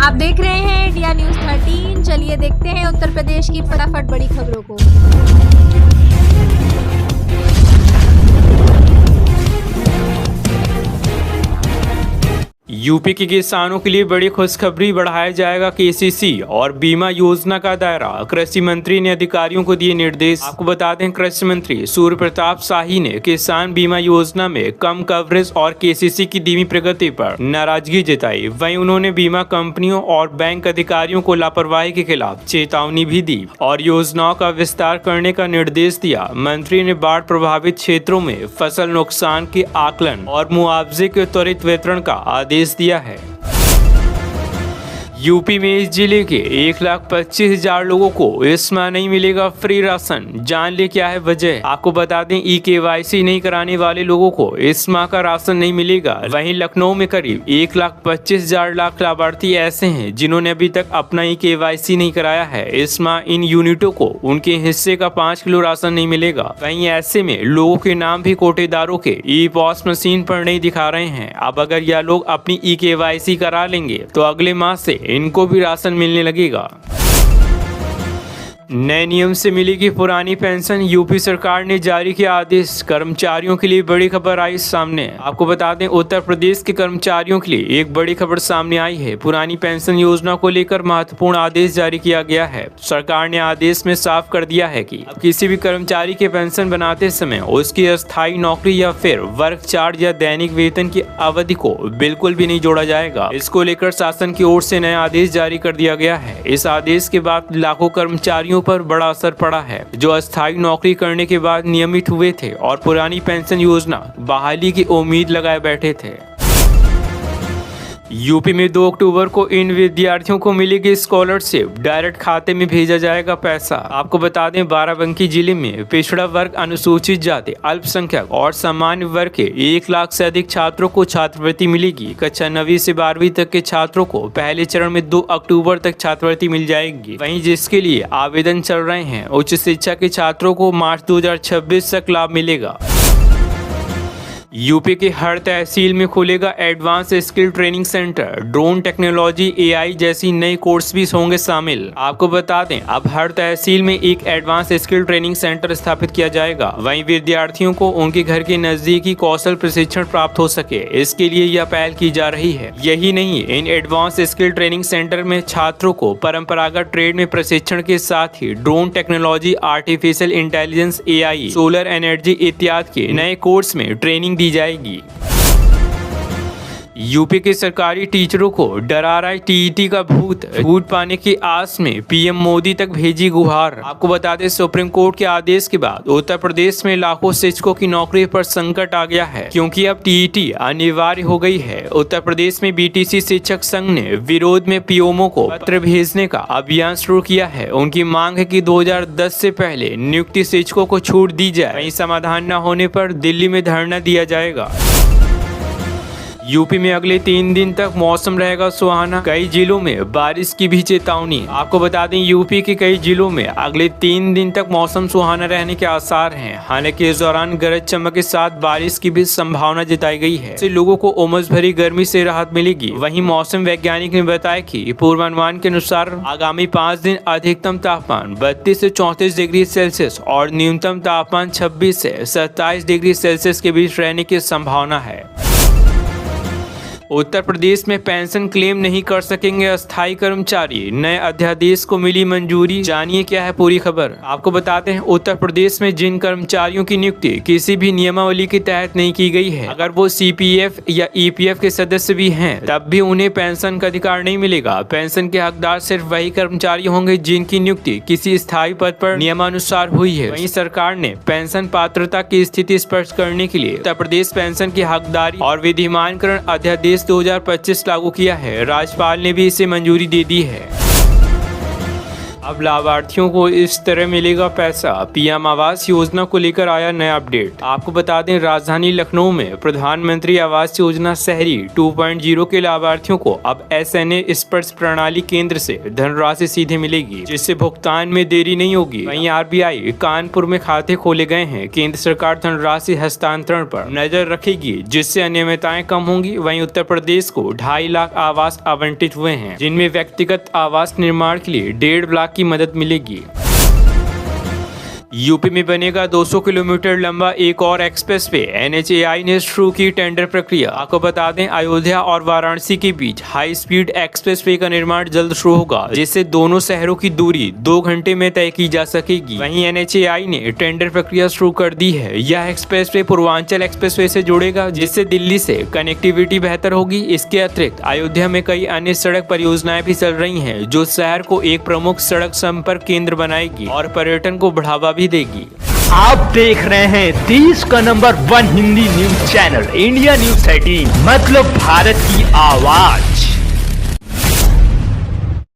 आप देख रहे हैं इंडिया न्यूज 13। चलिए देखते हैं उत्तर प्रदेश की फटाफट बड़ी खबरों को। यूपी के किसानों के लिए बड़ी खुशखबरी, बढ़ाया जाएगा केसीसी और बीमा योजना का दायरा। कृषि मंत्री ने अधिकारियों को दिए निर्देश। आपको बता दें, कृषि मंत्री सूर्य प्रताप शाही ने किसान बीमा योजना में कम कवरेज और केसीसी की धीमी प्रगति पर नाराजगी जताई। वहीं उन्होंने बीमा कंपनियों और बैंक अधिकारियों को लापरवाही के खिलाफ चेतावनी भी दी और योजनाओं का विस्तार करने का निर्देश दिया। मंत्री ने बाढ़ प्रभावित क्षेत्रों में फसल नुकसान के आकलन और मुआवजे के त्वरित वितरण का आदेश दिया है। यूपी में इस जिले के 1,25,000 लोगों को इस माह नहीं मिलेगा फ्री राशन। जान ले क्या है वजह। आपको बता दें, KYC नहीं कराने वाले लोगों को इस माह का राशन नहीं मिलेगा। वहीं लखनऊ में करीब 1,25,000 लाभार्थी ऐसे हैं जिन्होंने अभी तक अपना KYC नहीं कराया है। इस माह इन यूनिटों को उनके हिस्से का 5 किलो राशन नहीं मिलेगा। वहीं ऐसे में लोगों के नाम भी कोटेदारों के ई-पॉस मशीन पर नहीं दिखा रहे हैं। अब अगर यह लोग अपनी KYC करा लेंगे तो अगले माह से इनको भी राशन मिलने लगेगा। नए नियम से मिलेगी पुरानी पेंशन। यूपी सरकार ने जारी किया आदेश। कर्मचारियों के लिए बड़ी खबर आई सामने। आपको बता दें, उत्तर प्रदेश के कर्मचारियों के लिए एक बड़ी खबर सामने आई है। पुरानी पेंशन योजना को लेकर महत्वपूर्ण आदेश जारी किया गया है। सरकार ने आदेश में साफ कर दिया है कि अब किसी भी कर्मचारी के पेंशन बनाते समय उसकी अस्थायी नौकरी या फिर वर्क चार्ज या दैनिक वेतन की अवधि को बिल्कुल भी नहीं जोड़ा जाएगा। इसको लेकर शासन की ओर से नया आदेश जारी कर दिया गया है। इस आदेश के बाद लाखों कर्मचारियों पर बड़ा असर पड़ा है जो अस्थायी नौकरी करने के बाद नियमित हुए थे और पुरानी पेंशन योजना बहाली की उम्मीद लगाए बैठे थे। यूपी में 2 अक्टूबर को इन विद्यार्थियों को मिलेगी स्कॉलरशिप। डायरेक्ट खाते में भेजा जाएगा पैसा। आपको बता दें, बाराबंकी जिले में पिछड़ा वर्ग, अनुसूचित जाति, अल्पसंख्यक और सामान्य वर्ग के 1 लाख से अधिक छात्रों को छात्रवृत्ति मिलेगी। कक्षा 9वीं से 12वीं तक के छात्रों को पहले चरण में 2 अक्टूबर तक छात्रवृत्ति मिल जाएगी। वहीं जिसके लिए आवेदन चल रहे हैं उच्च शिक्षा के छात्रों को मार्च 2026 तक लाभ मिलेगा। यूपी के हर तहसील में खुलेगा advance skill training centre. Drone technology, AI जैसी नई कोर्स भी होंगे शामिल। आपको बता दें, अब हर तहसील में एक एडवांस स्किल ट्रेनिंग सेंटर स्थापित किया जाएगा। वहीं विद्यार्थियों को उनके घर के नजदीक ही कौशल प्रशिक्षण प्राप्त हो सके, इसके लिए यह पहल की जा रही है। यही नहीं, इन एडवांस स्किल ट्रेनिंग सेंटर में छात्रों को परंपरागत ट्रेड में प्रशिक्षण के साथ ही drone technology, artificial intelligence, AI, solar energy इत्यादि के नए कोर्स में ट्रेनिंग दी जाएगी। यूपी के सरकारी टीचरों को डरा रहा है TET का भूत। छूट पाने की आस में PM मोदी तक भेजी गुहार। आपको बता दें, सुप्रीम कोर्ट के आदेश के बाद उत्तर प्रदेश में लाखों शिक्षकों की नौकरी पर संकट आ गया है, क्योंकि अब TET अनिवार्य हो गई है। उत्तर प्रदेश में BTC शिक्षक संघ ने विरोध में PMO को पत्र भेजने का अभियान शुरू किया है। उनकी मांग है कि 2010 से पहले नियुक्ति शिक्षकों को छूट दी जाए। वहीं समाधान न होने पर दिल्ली में धरना दिया जाएगा। यूपी में अगले 3 दिन तक मौसम रहेगा सुहाना। कई जिलों में बारिश की भी चेतावनी। आपको बता दें, यूपी के कई जिलों में अगले 3 दिन तक मौसम सुहाना रहने के आसार हैं। हालांकि इस दौरान गरज चमक के साथ बारिश की भी संभावना जताई गई है। इससे लोगों को उमस भरी गर्मी से राहत मिलेगी। वहीं मौसम वैज्ञानिक ने बताया कि पूर्वानुमान के अनुसार आगामी 5 दिन अधिकतम तापमान 32 से 34 डिग्री सेल्सियस और न्यूनतम तापमान 26 से 27 डिग्री सेल्सियस के बीच रहने की संभावना है। उत्तर प्रदेश में पेंशन क्लेम नहीं कर सकेंगे अस्थायी कर्मचारी। नए अध्यादेश को मिली मंजूरी। जानिए क्या है पूरी खबर। आपको बताते हैं, उत्तर प्रदेश में जिन कर्मचारियों की नियुक्ति किसी भी नियमावली के तहत नहीं की गई है, अगर वो CPF या EPF के सदस्य भी हैं, तब भी उन्हें पेंशन का अधिकार नहीं मिलेगा। पेंशन के हकदार सिर्फ वही कर्मचारी होंगे जिनकी नियुक्ति किसी स्थायी पद पर नियमानुसार हुई है। वहीं सरकार ने पेंशन पात्रता की स्थिति स्पष्ट करने के लिए उत्तर प्रदेश पेंशन की हकदारी और विधिमानकरण अध्यादेश 2025 लागू किया है। राज्यपाल ने भी इसे मंजूरी दे दी है। अब लाभार्थियों को इस तरह मिलेगा पैसा। पीएम आवास योजना को लेकर आया नया अपडेट। आपको बता दें, राजधानी लखनऊ में प्रधानमंत्री आवास योजना शहरी 2.0 के लाभार्थियों को अब SNA स्पर्श प्रणाली केंद्र से धनराशि सीधे मिलेगी, जिससे भुगतान में देरी नहीं होगी। वहीं RBI कानपुर में खाते खोले गए हैं। केंद्र सरकार धनराशि हस्तांतरण पर नजर रखेगी, जिससे अनियमितताएं कम होंगी। वहीं उत्तर प्रदेश को 2.5 लाख आवास आवंटित हुए हैं, जिनमें व्यक्तिगत आवास निर्माण के लिए 1.5 लाख की मदद मिलेगी। यूपी में बनेगा 200 किलोमीटर लंबा एक और एक्सप्रेसवे। NHAI ने शुरू की टेंडर प्रक्रिया। आपको बता दें, अयोध्या और वाराणसी के बीच हाई स्पीड एक्सप्रेसवे का निर्माण जल्द शुरू होगा, जिससे दोनों शहरों की दूरी 2 घंटे में तय की जा सकेगी। वहीं NHAI ने टेंडर प्रक्रिया शुरू कर दी है। यह एक्सप्रेसवे पूर्वांचल एक्सप्रेसवे से जुड़ेगा, जिससे दिल्ली से कनेक्टिविटी बेहतर होगी। इसके अतिरिक्त अयोध्या में कई अन्य सड़क परियोजनाएं भी चल रही हैं, जो शहर को एक प्रमुख सड़क संपर्क केंद्र बनाएगी और पर्यटन को बढ़ावा भी देगी। आप देख रहे हैं देश का number 1 Hindi news channel India news 13, मतलब भारत की आवाज।